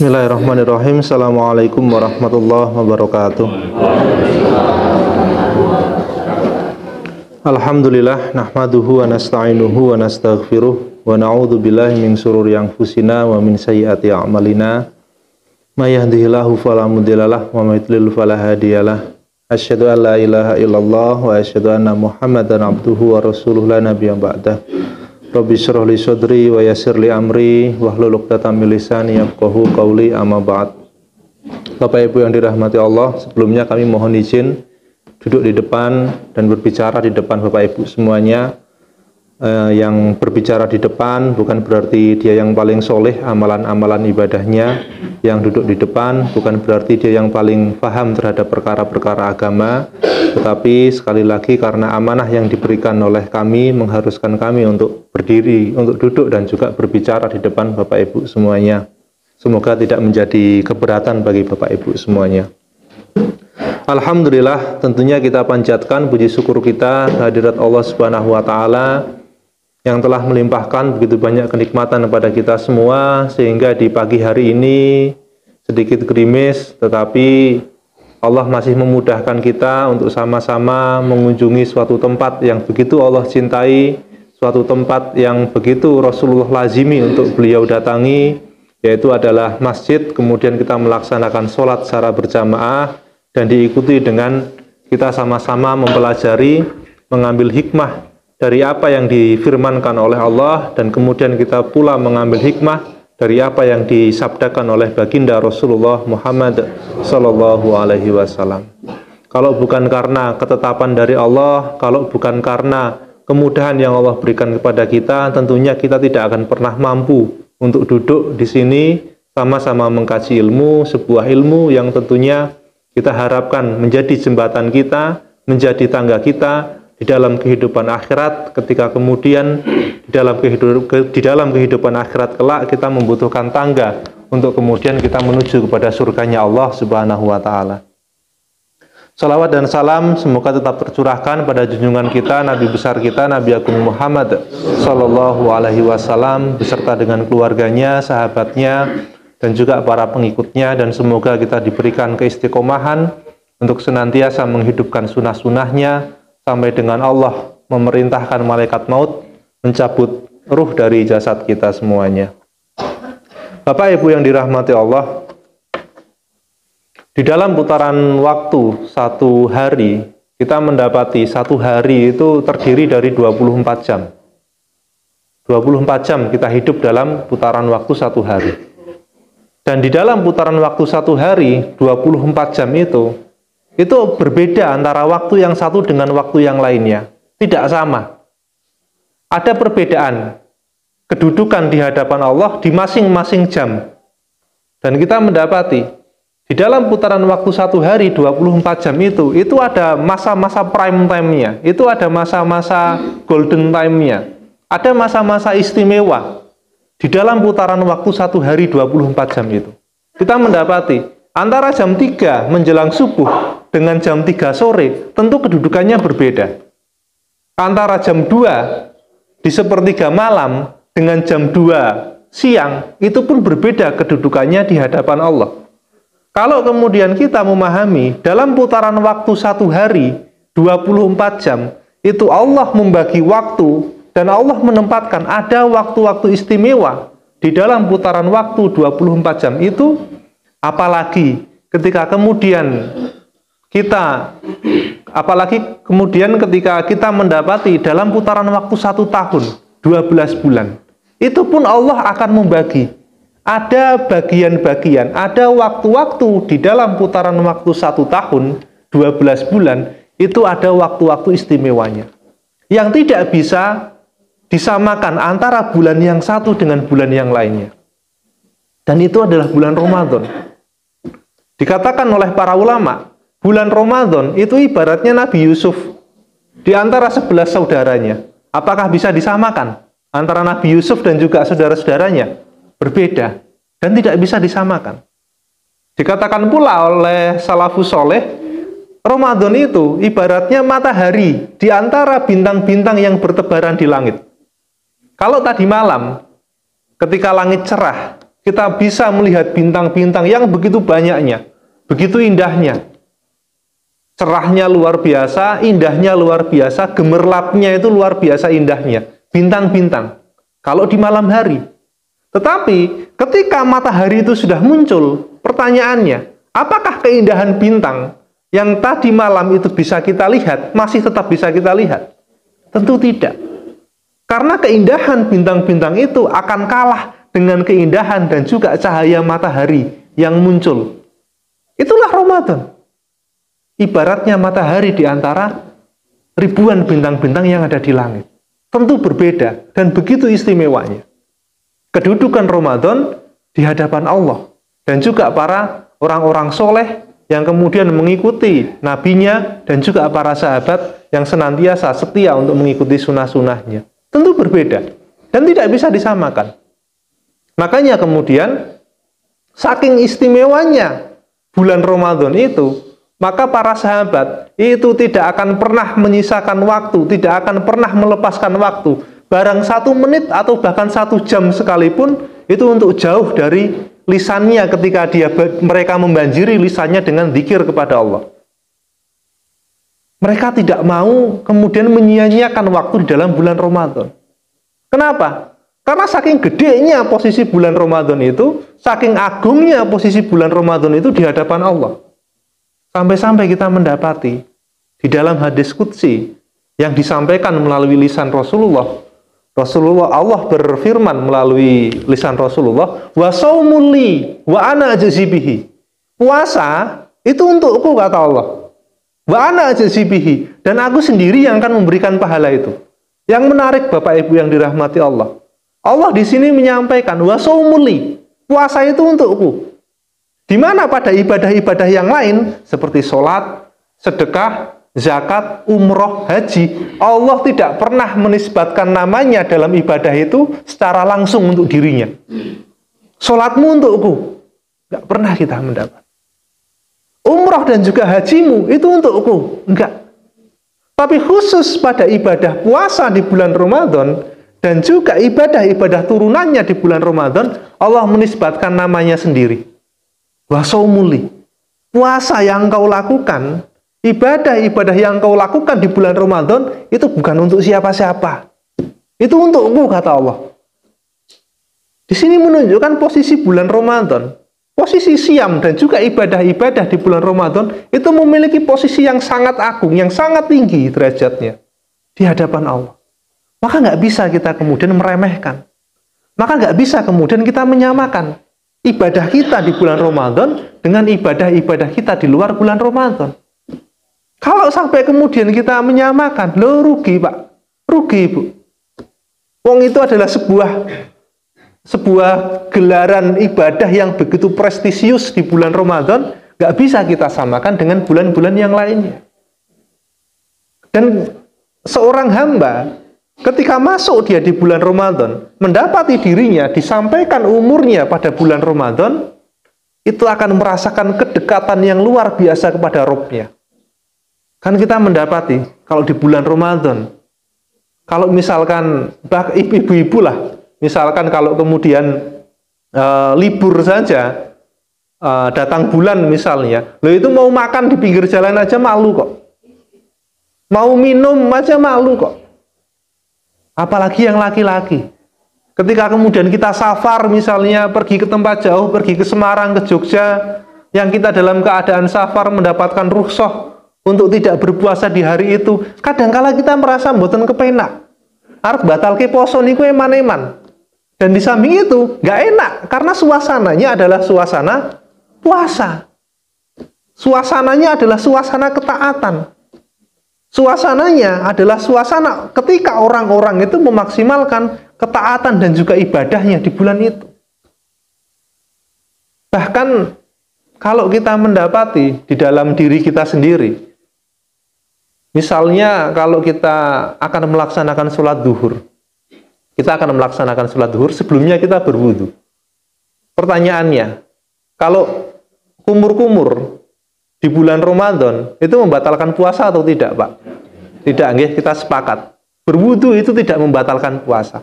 Bismillahirrahmanirrahim. Assalamualaikum warahmatullahi wabarakatuh. Alhamdulillah, nahmaduhu wa nasta'inuhu wa nastaghfiruh wa na'udzu billahi min shururi anfusina wa min sayyiati a'malina. May yahdihillahu fala mudhillalah wa may yudlil fala hadiyalah. Asyhadu an la ilaha illallah wa asyhadu anna Muhammadan abduhu wa rasuluhu la nabiyya ba'dah. Rabbi syrah li sadri wa yassir li amri wahlul 'uqdatam min lisani yafqahu qawli, amma ba'd. Bapak Ibu yang dirahmati Allah, sebelumnya kami mohon izin duduk di depan dan berbicara di depan Bapak Ibu semuanya. Yang berbicara di depan bukan berarti dia yang paling soleh amalan-amalan ibadahnya. Yang duduk di depan bukan berarti dia yang paling paham terhadap perkara-perkara agama. Tetapi sekali lagi karena amanah yang diberikan oleh kami mengharuskan kami untuk berdiri, untuk duduk dan juga berbicara di depan Bapak Ibu semuanya. Semoga tidak menjadi keberatan bagi Bapak Ibu semuanya. Alhamdulillah, tentunya kita panjatkan puji syukur kita kehadirat Allah Subhanahu wa taala yang telah melimpahkan begitu banyak kenikmatan kepada kita semua, sehingga di pagi hari ini sedikit gerimis, tetapi Allah masih memudahkan kita untuk sama-sama mengunjungi suatu tempat yang begitu Allah cintai, suatu tempat yang begitu Rasulullah lazimi untuk beliau datangi, yaitu adalah masjid. Kemudian kita melaksanakan sholat secara berjamaah dan diikuti dengan kita sama-sama mempelajari, mengambil hikmah dari apa yang difirmankan oleh Allah, dan kemudian kita pula mengambil hikmah dari apa yang disabdakan oleh baginda Rasulullah Muhammad sallallahu alaihi wasallam. Kalau bukan karena ketetapan dari Allah, kalau bukan karena kemudahan yang Allah berikan kepada kita, tentunya kita tidak akan pernah mampu untuk duduk di sini sama-sama mengkaji ilmu, sebuah ilmu yang tentunya kita harapkan menjadi jembatan kita, menjadi tangga kita di dalam kehidupan akhirat, ketika kemudian di dalam kehidupan akhirat kelak kita membutuhkan tangga untuk kemudian kita menuju kepada surganya Allah Subhanahu wa taala. Salawat dan salam semoga tetap tercurahkan pada junjungan kita, Nabi besar kita, Nabi Agung Muhammad sallallahu alaihi wasallam beserta dengan keluarganya, sahabatnya dan juga para pengikutnya, dan semoga kita diberikan keistiqomahan untuk senantiasa menghidupkan sunnah-sunnahnya sampai dengan Allah memerintahkan malaikat maut mencabut ruh dari jasad kita semuanya. Bapak Ibu yang dirahmati Allah, di dalam putaran waktu satu hari, kita mendapati satu hari itu terdiri dari 24 jam. 24 jam kita hidup dalam putaran waktu satu hari. Dan di dalam putaran waktu satu hari, 24 jam itu berbeda antara waktu yang satu dengan waktu yang lainnya. Tidak sama. Ada perbedaan kedudukan di hadapan Allah di masing-masing jam. Dan kita mendapati di dalam putaran waktu satu hari 24 jam itu ada masa-masa prime time-nya, itu ada masa-masa golden time-nya, ada masa-masa istimewa di dalam putaran waktu satu hari 24 jam itu. Kita mendapati antara jam 3 menjelang subuh dengan jam 3 sore tentu kedudukannya berbeda. Antara jam 2 di sepertiga malam dengan jam 2 siang itu pun berbeda kedudukannya di hadapan Allah. Kalau kemudian kita memahami dalam putaran waktu satu hari 24 jam itu Allah membagi waktu dan Allah menempatkan ada waktu-waktu istimewa di dalam putaran waktu 24 jam itu, apalagi ketika kemudian ketika kita mendapati dalam putaran waktu 1 tahun 12 bulan, itu pun Allah akan membagi. Ada bagian-bagian, ada waktu-waktu di dalam putaran waktu 1 tahun 12 bulan, itu ada waktu-waktu istimewanya yang tidak bisa disamakan antara bulan yang satu dengan bulan yang lainnya. Dan itu adalah bulan Ramadan. Dikatakan oleh para ulama, bulan Ramadan itu ibaratnya Nabi Yusuf di antara 11 saudaranya. Apakah bisa disamakan antara Nabi Yusuf dan juga saudara-saudaranya? Berbeda dan tidak bisa disamakan. Dikatakan pula oleh salafus soleh, Ramadan itu ibaratnya matahari di antara bintang-bintang yang bertebaran di langit. Kalau tadi malam ketika langit cerah, kita bisa melihat bintang-bintang yang begitu banyaknya, begitu indahnya. Cerahnya luar biasa, indahnya luar biasa, gemerlapnya itu luar biasa indahnya. Bintang-bintang. Kalau di malam hari. Tetapi ketika matahari itu sudah muncul, pertanyaannya, apakah keindahan bintang yang tadi malam itu bisa kita lihat, masih tetap bisa kita lihat? Tentu tidak. Karena keindahan bintang-bintang itu akan kalah dengan keindahan dan juga cahaya matahari yang muncul. Itulah Ramadan. Ibaratnya matahari di antara ribuan bintang-bintang yang ada di langit. Tentu berbeda dan begitu istimewanya. Kedudukan Ramadan di hadapan Allah dan juga para orang-orang soleh yang kemudian mengikuti nabinya dan juga para sahabat yang senantiasa setia untuk mengikuti sunnah-sunnahnya. Tentu berbeda dan tidak bisa disamakan. Makanya kemudian saking istimewanya bulan Ramadan itu, maka para sahabat itu tidak akan pernah menyisakan waktu, tidak akan pernah melepaskan waktu, barang 1 menit atau bahkan 1 jam sekalipun, itu untuk jauh dari lisannya ketika mereka membanjiri lisannya dengan zikir kepada Allah. Mereka tidak mau kemudian menyia-nyiakan waktu di dalam bulan Ramadan. Kenapa? Karena saking gedenya posisi bulan Ramadan itu, saking agungnya posisi bulan Ramadan itu di hadapan Allah. Sampai-sampai kita mendapati di dalam hadis qudsi yang disampaikan melalui lisan Rasulullah, Allah berfirman melalui lisan Rasulullah, wa shaumul li wa ana ajzi bihi. Puasa itu untukku, kata Allah. Wa ana ajzi bihi, dan aku sendiri yang akan memberikan pahala itu. Yang menarik Bapak Ibu yang dirahmati Allah. Allah di sini menyampaikan wa shaumul li, puasa itu untukku. Di mana pada ibadah-ibadah yang lain seperti sholat, sedekah, zakat, umroh, haji, Allah tidak pernah menisbatkan namanya dalam ibadah itu secara langsung untuk dirinya. Sholatmu untukku, nggak pernah kita mendapat. Umroh dan juga hajimu itu untukku, enggak. Tapi khusus pada ibadah puasa di bulan Ramadan dan juga ibadah-ibadah turunannya di bulan Ramadan, Allah menisbatkan namanya sendiri. Wasaumuli, puasa yang kau lakukan, ibadah-ibadah yang kau lakukan di bulan Ramadan itu bukan untuk siapa-siapa. Itu untukku, kata Allah. Di sini menunjukkan posisi bulan Ramadan, posisi siam dan juga ibadah-ibadah di bulan Ramadan itu memiliki posisi yang sangat agung, yang sangat tinggi derajatnya di hadapan Allah. Maka nggak bisa kita kemudian meremehkan. Maka nggak bisa kemudian kita menyamakan ibadah kita di bulan Ramadan dengan ibadah-ibadah kita di luar bulan Ramadan. Kalau sampai kemudian kita menyamakan, lo rugi Pak, rugi Bu. Wong itu adalah sebuah gelaran ibadah yang begitu prestisius di bulan Ramadan, nggak bisa kita samakan dengan bulan-bulan yang lainnya. Dan seorang hamba ketika masuk dia di bulan Ramadan, mendapati dirinya disampaikan umurnya pada bulan Ramadan, itu akan merasakan kedekatan yang luar biasa kepada Rabb-nya. Kan kita mendapati, kalau di bulan Ramadan, kalau misalkan, ibu-ibu lah, misalkan kalau kemudian libur saja, datang bulan misalnya, lo itu mau makan di pinggir jalan aja malu kok. Mau minum aja malu kok. Apalagi yang laki-laki. Ketika kemudian kita safar misalnya, pergi ke tempat jauh, pergi ke Semarang, ke Jogja, yang kita dalam keadaan safar mendapatkan rukhsah untuk tidak berpuasa di hari itu, kadangkala kita merasa mboten kepenak. Arep batalke poso niku eman-eman. Dan di samping itu nggak enak karena suasananya adalah suasana puasa. Suasananya adalah suasana ketaatan. Suasananya adalah suasana ketika orang-orang itu memaksimalkan ketaatan dan juga ibadahnya di bulan itu. Bahkan kalau kita mendapati di dalam diri kita sendiri, misalnya kalau kita akan melaksanakan sholat duhur, sebelumnya kita berwudu. Pertanyaannya, kalau kumur-kumur di bulan Ramadan itu membatalkan puasa atau tidak, Pak? Tidak, nggih, kita sepakat. Berwudu itu tidak membatalkan puasa.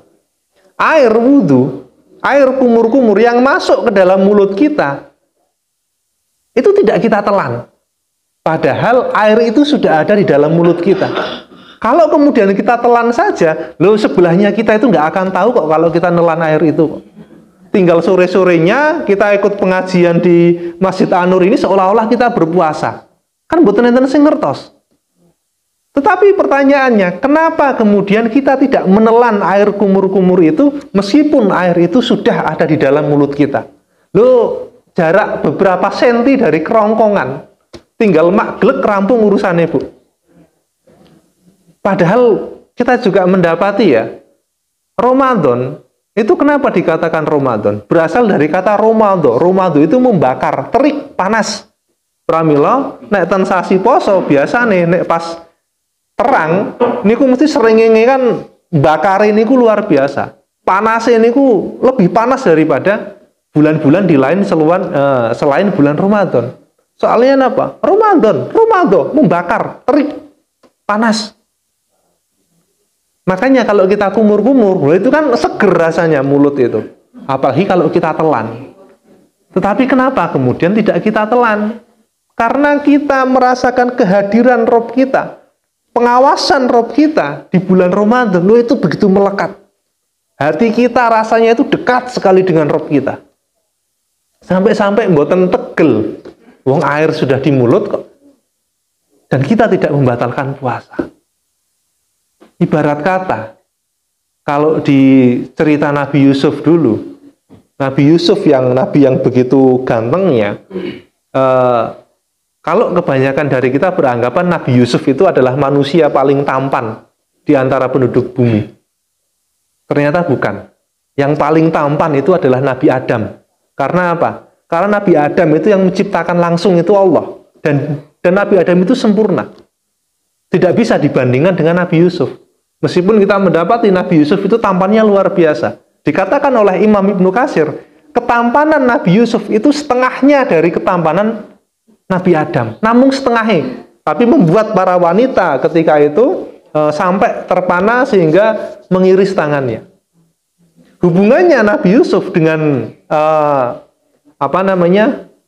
Air wudu air kumur-kumur yang masuk ke dalam mulut kita itu tidak kita telan. Padahal air itu sudah ada di dalam mulut kita. Kalau kemudian kita telan saja, loh sebelahnya kita itu nggak akan tahu kok kalau kita nelan air itu. Tinggal sore-sorenya kita ikut pengajian di Masjid An-Nur ini seolah-olah kita berpuasa. Kan mboten enten sing ngertos. Tetapi pertanyaannya, kenapa kemudian kita tidak menelan air kumur-kumur itu meskipun air itu sudah ada di dalam mulut kita? Loh, jarak beberapa senti dari kerongkongan. Tinggal mak glek rampung urusannya, Bu. Padahal kita juga mendapati ya, Ramadan itu kenapa dikatakan Ramadan? Berasal dari kata Romado. Romado itu membakar, terik, panas. Pramila, nek ten sasi poso biasa nih, nek pas terang, niku mesti seringenge kan bakar ini ku luar biasa. Panasnya niku lebih panas daripada bulan-bulan di lain selain bulan Ramadan. Soalnya apa? Ramadan, membakar, terik, panas. Makanya kalau kita kumur-kumur, itu kan seger rasanya mulut itu. Apalagi kalau kita telan. Tetapi kenapa kemudian tidak kita telan? Karena kita merasakan kehadiran Rob kita, pengawasan Rob kita di bulan Ramadan, itu begitu melekat. Hati kita rasanya itu dekat sekali dengan Rob kita. Sampai-sampai mboten tegel. Wong air sudah di mulut kok. Dan kita tidak membatalkan puasa. Ibarat kata, kalau di cerita Nabi Yusuf dulu, Nabi Yusuf yang nabi yang begitu gantengnya, kalau kebanyakan dari kita beranggapan Nabi Yusuf itu adalah manusia paling tampan di antara penduduk bumi. Ternyata bukan. Yang paling tampan itu adalah Nabi Adam. Karena apa? Karena Nabi Adam itu yang menciptakan langsung itu Allah. Dan Nabi Adam itu sempurna. Tidak bisa dibandingkan dengan Nabi Yusuf. Meskipun kita mendapati Nabi Yusuf itu tampannya luar biasa. Dikatakan oleh Imam Ibnu Katsir, ketampanan Nabi Yusuf itu setengahnya dari ketampanan Nabi Adam. Namun setengahnya. Tapi membuat para wanita ketika itu sampai terpana sehingga mengiris tangannya. Hubungannya Nabi Yusuf dengan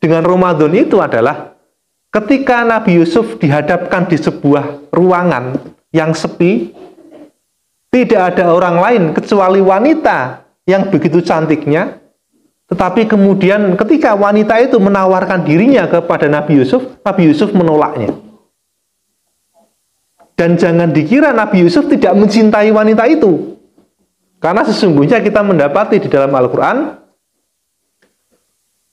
dengan Ramadan itu adalah ketika Nabi Yusuf dihadapkan di sebuah ruangan yang sepi, tidak ada orang lain kecuali wanita yang begitu cantiknya, tetapi kemudian ketika wanita itu menawarkan dirinya kepada Nabi Yusuf menolaknya. Dan jangan dikira Nabi Yusuf tidak mencintai wanita itu, karena sesungguhnya kita mendapati di dalam Al-Quran,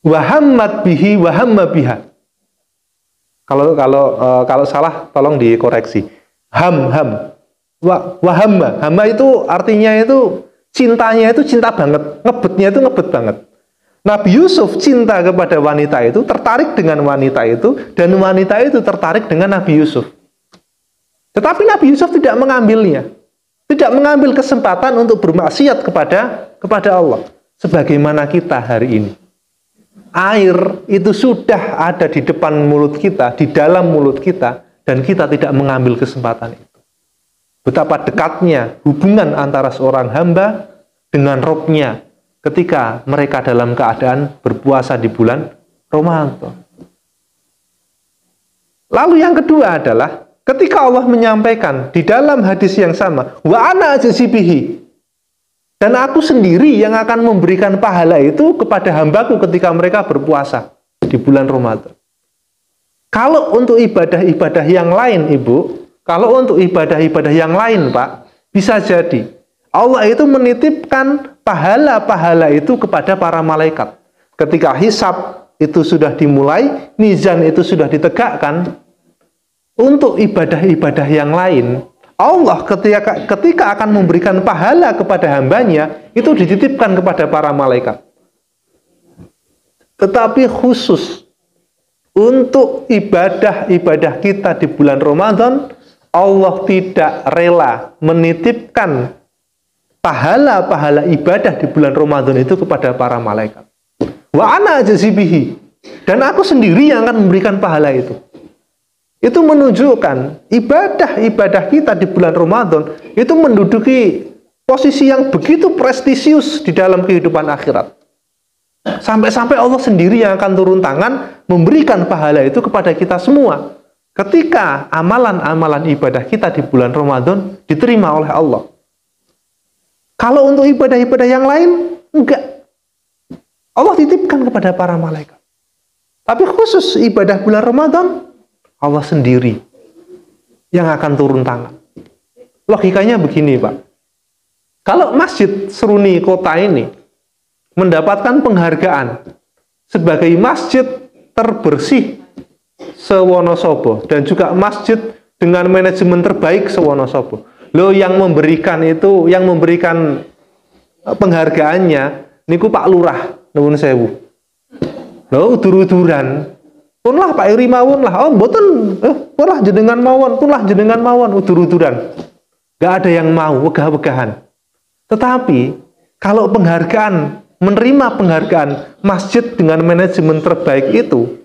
wahammat bihi wahamma biha. Kalau salah tolong dikoreksi. Wahamma itu artinya itu cintanya itu cinta banget, ngebetnya itu ngebet banget. Nabi Yusuf cinta kepada wanita itu, tertarik dengan wanita itu, dan wanita itu tertarik dengan Nabi Yusuf. Tetapi Nabi Yusuf tidak mengambilnya, tidak mengambil kesempatan untuk bermaksiat kepada Allah. Sebagaimana kita hari ini. Air itu sudah ada di depan mulut kita, di dalam mulut kita, dan kita tidak mengambil kesempatan itu. Betapa dekatnya hubungan antara seorang hamba dengan Robnya ketika mereka dalam keadaan berpuasa di bulan Ramadan. Lalu yang kedua adalah ketika Allah menyampaikan di dalam hadis yang sama, wa ana ajzibihi, dan aku sendiri yang akan memberikan pahala itu kepada hambaku ketika mereka berpuasa di bulan Ramadan. Kalau untuk ibadah-ibadah yang lain, Ibu, kalau untuk ibadah-ibadah yang lain, Pak, bisa jadi Allah itu menitipkan pahala-pahala itu kepada para malaikat. Ketika hisab itu sudah dimulai, mizan itu sudah ditegakkan, untuk ibadah-ibadah yang lain, Allah ketika akan memberikan pahala kepada hambanya, itu dititipkan kepada para malaikat. Tetapi khusus untuk ibadah-ibadah kita di bulan Ramadan, Allah tidak rela menitipkan pahala-pahala ibadah di bulan Ramadan itu kepada para malaikat. Wa ana ajzibihi, dan aku sendiri yang akan memberikan pahala itu. Itu menunjukkan ibadah-ibadah kita di bulan Ramadan itu menduduki posisi yang begitu prestisius di dalam kehidupan akhirat. Sampai-sampai Allah sendiri yang akan turun tangan memberikan pahala itu kepada kita semua. Ketika amalan-amalan ibadah kita di bulan Ramadan diterima oleh Allah. Kalau untuk ibadah-ibadah yang lain, enggak. Allah titipkan kepada para malaikat. Tapi khusus ibadah bulan Ramadan, Allah sendiri yang akan turun tangan. Logikanya begini, Pak. Kalau Masjid Seruni kota ini mendapatkan penghargaan sebagai masjid terbersih se-Wonosobo dan juga masjid dengan manajemen terbaik se-Wonosobo. Loh, yang memberikan itu, yang memberikan penghargaannya niku Pak Lurah, nuwun sewu. Loh, udur-uduran. Punlah Pak Iri mawon lah. Oh, mboten, punlah jenengan mawon, punlah jenengan mawon, udur-uduran. Gak ada yang mau, wegah-wegahan. Tetapi kalau penghargaan, menerima penghargaan masjid dengan manajemen terbaik itu,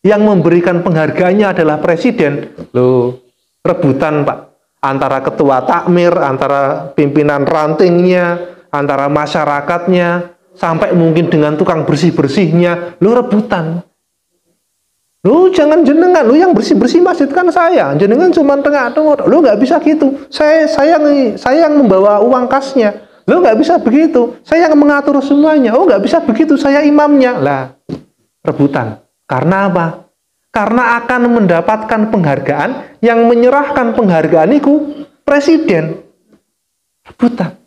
yang memberikan penghargaannya adalah presiden. Loh, rebutan Pak, antara ketua takmir, antara pimpinan rantingnya, antara masyarakatnya, sampai mungkin dengan tukang bersih-bersihnya. Loh, rebutan. Loh, jangan jenengan, loh yang bersih-bersih masjid kan saya, jenengan cuma tengah-tengah. Loh, nggak bisa gitu, saya yang membawa uang kasnya. Loh, nggak bisa begitu, saya yang mengatur semuanya. Oh, nggak bisa begitu, saya imamnya. Lah, rebutan. Karena apa? Karena akan mendapatkan penghargaan, yang menyerahkan penghargaan itu presiden. Rebutan.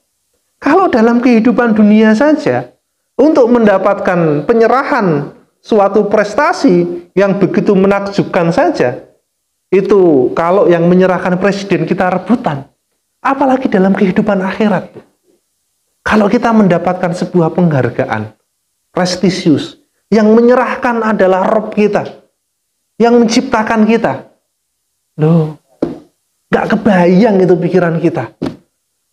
Kalau dalam kehidupan dunia saja, untuk mendapatkan penyerahan suatu prestasi yang begitu menakjubkan saja, itu kalau yang menyerahkan presiden kita rebutan. Apalagi dalam kehidupan akhirat. Kalau kita mendapatkan sebuah penghargaan prestisius, yang menyerahkan adalah Rob kita, yang menciptakan kita. Loh, gak kebayang itu pikiran kita.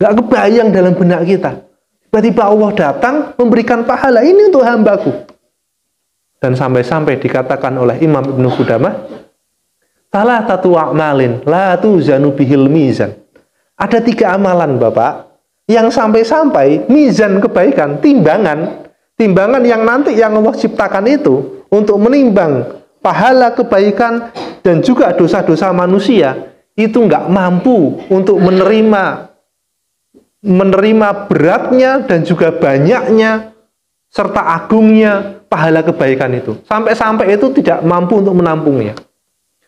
Gak kebayang dalam benak kita. Tiba-tiba Allah datang memberikan pahala ini untuk hambaku. Dan sampai-sampai dikatakan oleh Imam Ibnu Qudamah, salatatu a'malin la tuzanu bihil mizan. Ada 3 amalan, Bapak, yang sampai-sampai mizan kebaikan, timbangan yang nanti yang Allah ciptakan itu untuk menimbang pahala kebaikan dan juga dosa-dosa manusia, itu nggak mampu untuk menerima beratnya dan juga banyaknya serta agungnya pahala kebaikan itu. Sampai-sampai itu tidak mampu untuk menampungnya.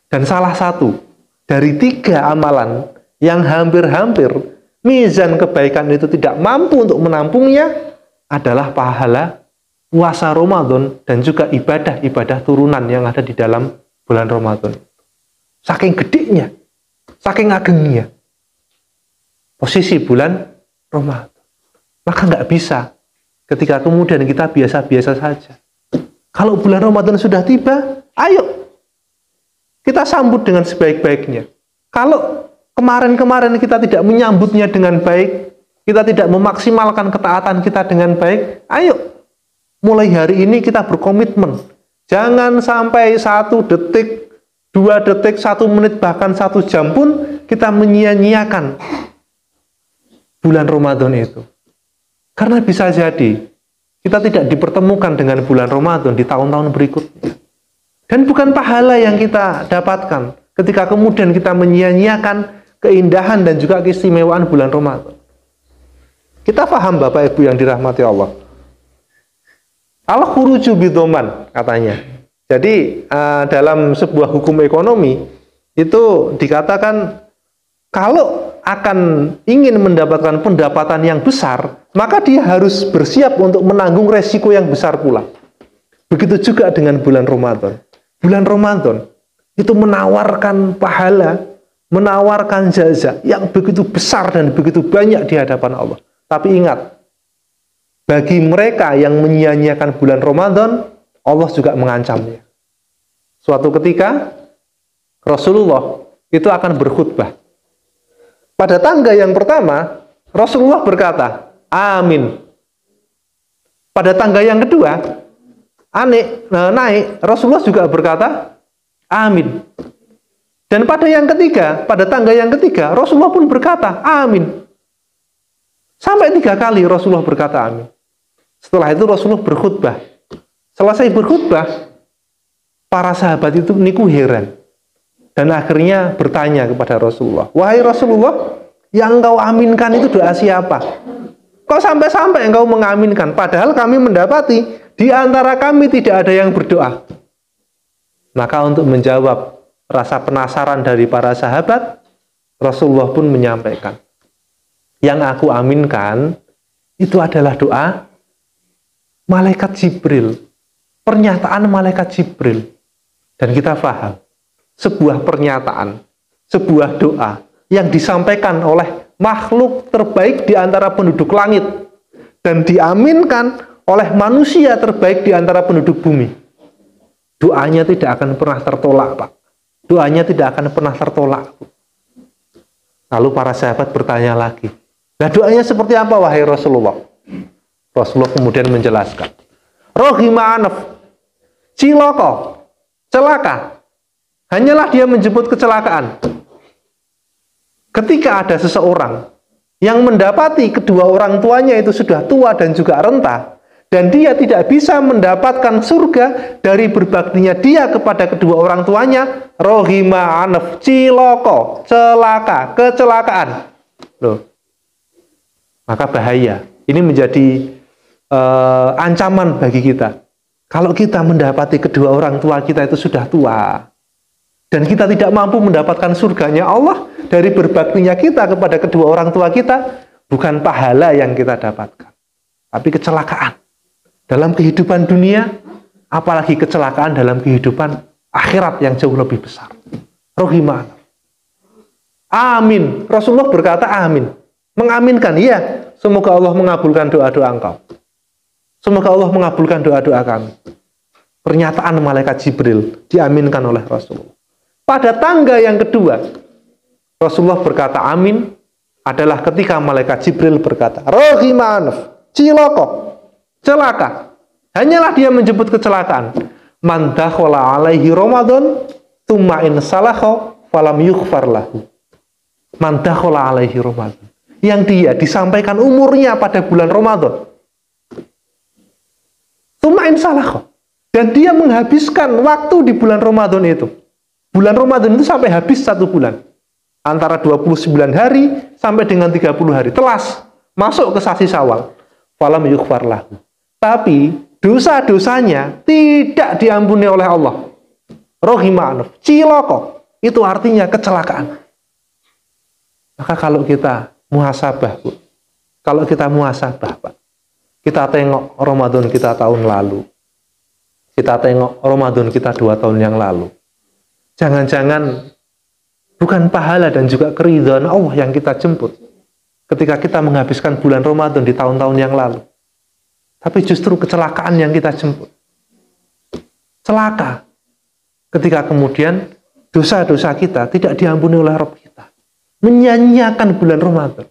Dan salah satu dari 3 amalan yang hampir-hampir mizan kebaikan itu tidak mampu untuk menampungnya adalah pahala puasa Ramadan dan juga ibadah-ibadah turunan yang ada di dalam bulan Ramadan. Saking gedenya, saking agengnya posisi bulan Ramadan. Maka nggak bisa ketika kemudian kita biasa-biasa saja. Kalau bulan Ramadan sudah tiba, ayo kita sambut dengan sebaik-baiknya. Kalau kemarin-kemarin kita tidak menyambutnya dengan baik, kita tidak memaksimalkan ketaatan kita dengan baik, ayo mulai hari ini kita berkomitmen. Jangan sampai 1 detik, 2 detik, 1 menit, bahkan 1 jam pun kita menyia-nyiakan bulan Ramadan itu. Karena bisa jadi kita tidak dipertemukan dengan bulan Ramadan di tahun-tahun berikutnya. Dan bukan pahala yang kita dapatkan ketika kemudian kita menyia-nyiakan keindahan dan juga keistimewaan bulan Ramadan. Kita paham Bapak Ibu yang dirahmati Allah. Al-khuruju bidoman katanya. Jadi dalam sebuah hukum ekonomi itu dikatakan kalau akan ingin mendapatkan pendapatan yang besar, maka dia harus bersiap untuk menanggung resiko yang besar pula. Begitu juga dengan bulan Ramadan. Bulan Ramadan itu menawarkan pahala, menawarkan jaza yang begitu besar dan begitu banyak di hadapan Allah. Tapi ingat, bagi mereka yang menyia-nyiakan bulan Ramadan, Allah juga mengancamnya. Suatu ketika, Rasulullah itu akan berkhutbah. Pada tangga yang pertama, Rasulullah berkata, amin. Pada tangga yang kedua, naik, Rasulullah juga berkata, amin. Dan pada yang ketiga, pada tangga yang ketiga, Rasulullah pun berkata, amin. Sampai 3 kali Rasulullah berkata amin. Setelah itu Rasulullah berkhutbah. Selesai berkhutbah, para sahabat itu niku heran. Dan akhirnya bertanya kepada Rasulullah, wahai Rasulullah, yang engkau aminkan itu doa siapa? Kok sampai-sampai engkau mengaminkan? Padahal kami mendapati di antara kami tidak ada yang berdoa. Maka untuk menjawab rasa penasaran dari para sahabat, Rasulullah pun menyampaikan, yang aku aminkan itu adalah doa malaikat Jibril. Pernyataan malaikat Jibril. Dan kita paham, sebuah pernyataan, sebuah doa yang disampaikan oleh makhluk terbaik di antara penduduk langit dan diaminkan oleh manusia terbaik di antara penduduk bumi. Doanya tidak akan pernah tertolak, Pak. Doanya tidak akan pernah tertolak. Lalu para sahabat bertanya lagi, nah doanya seperti apa wahai Rasulullah? Rasulullah kemudian menjelaskan, rohima anaf, ciloko, celaka. Hanyalah dia menjemput kecelakaan. Ketika ada seseorang yang mendapati kedua orang tuanya itu sudah tua dan juga renta, dan dia tidak bisa mendapatkan surga dari berbaktinya dia kepada kedua orang tuanya, rohima anaf, ciloko, celaka, kecelakaan. Loh. Maka bahaya. Ini menjadi ancaman bagi kita. Kalau kita mendapati kedua orang tua kita itu sudah tua, dan kita tidak mampu mendapatkan surganya Allah dari berbaktinya kita kepada kedua orang tua kita, bukan pahala yang kita dapatkan, tapi kecelakaan dalam kehidupan dunia, apalagi kecelakaan dalam kehidupan akhirat yang jauh lebih besar. Rohimah. Amin. Rasulullah berkata amin. Mengaminkan, ya. Semoga Allah mengabulkan doa-doa engkau. Semoga Allah mengabulkan doa-doa kami. Pernyataan malaikat Jibril diaminkan oleh Rasulullah. Pada tangga yang kedua, Rasulullah berkata amin adalah ketika malaikat Jibril berkata, rohimanaf, ciloko, celaka. Hanyalah dia menjemput kecelakaan. Man dakhala alaihi Ramadan, tsumma in salaha falam yughfar lahu. Man dakhala alaihi Ramadan. Yang dia disampaikan umurnya pada bulan Ramadan. Tsumma in salaha. Dan dia menghabiskan waktu di bulan Ramadan itu. Bulan Ramadan itu sampai habis 1 bulan. Antara 29 hari sampai dengan 30 hari. Telas. Masuk ke sasi Syawal. Falam yughfar lahu. Tapi dosa-dosanya tidak diampuni oleh Allah. Rohimanuf. Ciloko. Itu artinya kecelakaan. Maka kalau kita muhasabah, Bu. Kalau kita muhasabah, Pak. Kita tengok Ramadan kita tahun lalu. Kita tengok Ramadan kita 2 tahun yang lalu. Jangan-jangan bukan pahala dan juga keridhaan Allah yang kita jemput ketika kita menghabiskan bulan Ramadan di tahun-tahun yang lalu. Tapi justru kecelakaan yang kita jemput. Celaka. Ketika kemudian dosa-dosa kita tidak diampuni oleh Rabb kita. Menyanyiakan bulan Ramadan.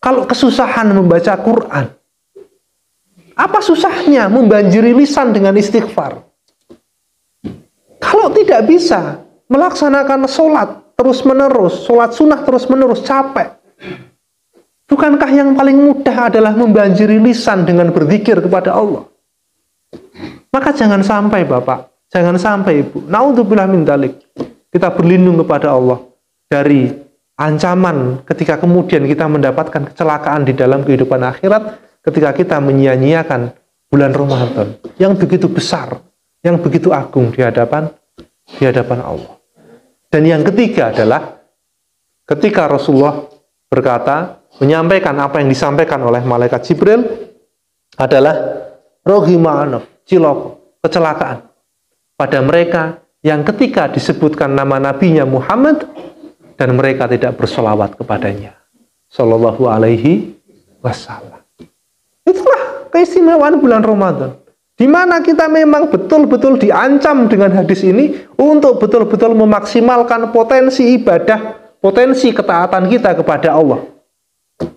Kalau kesusahan membaca Quran, apa susahnya membanjiri lisan dengan istighfar? Kalau tidak bisa melaksanakan sholat terus-menerus, sholat sunnah terus-menerus, capek. Bukankah yang paling mudah adalah membanjiri lisan dengan berzikir kepada Allah? Maka jangan sampai Bapak, jangan sampai Ibu, naudzubillah min dzalik, kita berlindung kepada Allah dari ancaman ketika kemudian kita mendapatkan kecelakaan di dalam kehidupan akhirat, ketika kita menyia-nyiakan bulan Ramadan yang begitu besar, yang begitu agung di hadapan Allah. Dan yang ketiga adalah ketika Rasulullah berkata, menyampaikan apa yang disampaikan oleh malaikat Jibril adalah rohima'anaf, ciloko, kecelakaan pada mereka yang ketika disebutkan nama nabinya Muhammad dan mereka tidak bersolawat kepadanya sallallahu alaihi wasallam. Itulah keistimewaan bulan Ramadan, di mana kita memang betul-betul diancam dengan hadis ini untuk betul-betul memaksimalkan potensi ibadah, potensi ketaatan kita kepada Allah.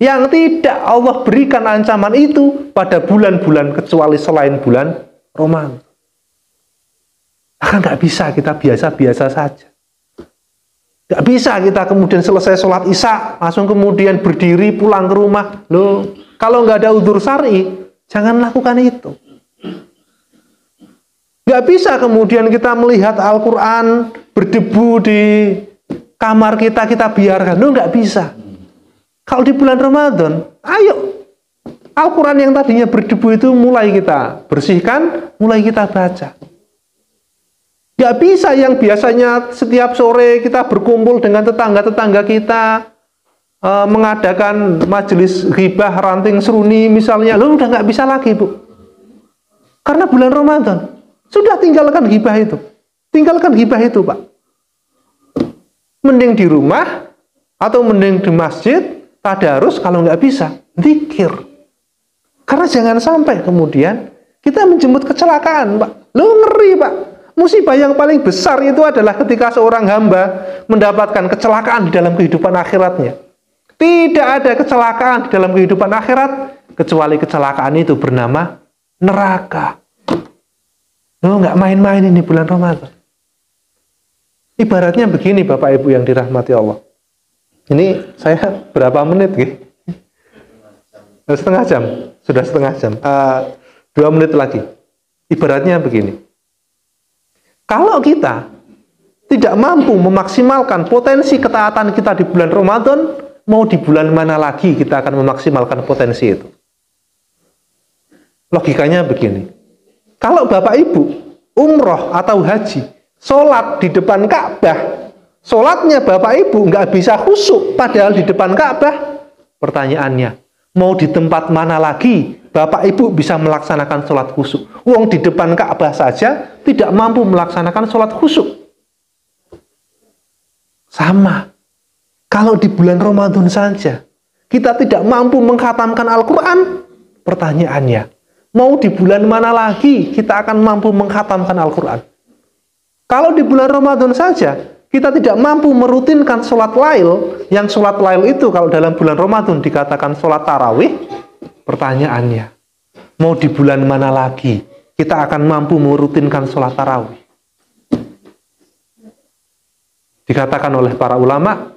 Yang tidak Allah berikan ancaman itu pada bulan-bulan kecuali selain bulan Ramadan. Maka nggak bisa kita biasa-biasa saja. Nggak bisa kita kemudian selesai sholat isya langsung kemudian berdiri pulang ke rumah. Loh, Kalau nggak ada udzur syar'i, jangan lakukan itu. Nggak bisa kemudian kita melihat Al-Quran berdebu di kamar kita biarkan. Loh, nggak bisa. Kalau di bulan Ramadan, ayo. Al-Quran yang tadinya berdebu itu mulai kita bersihkan, mulai kita baca. Nggak bisa yang biasanya setiap sore kita berkumpul dengan tetangga-tetangga kita, mengadakan majelis ghibah ranting seruni misalnya. Loh, udah nggak bisa lagi, Bu. Karena bulan Ramadan. Sudah tinggalkan ghibah itu. Tinggalkan ghibah itu, Pak. Mending di rumah atau mending di masjid, tadarus, kalau nggak bisa, zikir. Karena jangan sampai kemudian kita menjemput kecelakaan, Pak. Loh, ngeri, Pak. Musibah yang paling besar itu adalah ketika seorang hamba mendapatkan kecelakaan di dalam kehidupan akhiratnya. Tidak ada kecelakaan di dalam kehidupan akhirat kecuali kecelakaan itu bernama neraka. Loh, nggak main-main ini bulan Ramadan. Ibaratnya begini, Bapak Ibu yang dirahmati Allah. Ini saya berapa menit, gitu? Setengah jam. Sudah setengah jam. 2 menit lagi. Ibaratnya begini. Kalau kita tidak mampu memaksimalkan potensi ketaatan kita di bulan Ramadan, mau di bulan mana lagi kita akan memaksimalkan potensi itu? Logikanya begini. Kalau Bapak Ibu umroh atau haji, sholat di depan Ka'bah, sholatnya Bapak Ibu nggak bisa khusyuk padahal di depan Ka'bah. Pertanyaannya, mau di tempat mana lagi Bapak Ibu bisa melaksanakan sholat khusyuk? Wong di depan Ka'bah saja tidak mampu melaksanakan sholat khusyuk. Sama. Kalau di bulan Ramadan saja kita tidak mampu mengkhatamkan Al-Quran, pertanyaannya, mau di bulan mana lagi kita akan mampu mengkhatamkan Al-Quran? Kalau di bulan Ramadan saja kita tidak mampu merutinkan sholat lail, yang sholat lail itu kalau dalam bulan Ramadan dikatakan sholat tarawih, pertanyaannya, mau di bulan mana lagi kita akan mampu merutinkan sholat tarawih? Dikatakan oleh para ulama,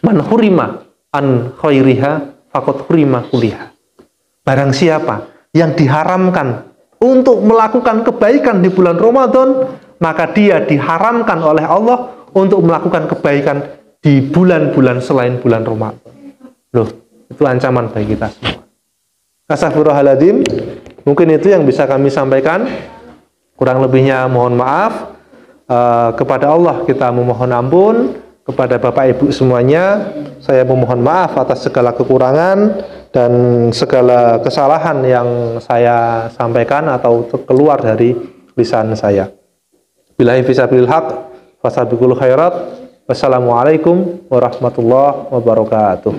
man hurima an khairiha faqad hurima kuliha. Barang siapa yang diharamkan untuk melakukan kebaikan di bulan Ramadan, maka dia diharamkan oleh Allah untuk melakukan kebaikan di bulan-bulan selain bulan Ramadan. Loh, itu ancaman bagi kita semua. Astagfirullahaladzim. Mungkin itu yang bisa kami sampaikan. Kurang lebihnya mohon maaf. Kepada Allah kita memohon ampun. Kepada Bapak Ibu semuanya, saya memohon maaf atas segala kekurangan dan segala kesalahan yang saya sampaikan atau keluar dari lisan saya. Billahi fisabilil haq, fasabiqul khairat. Wassalamualaikum warahmatullahi wabarakatuh.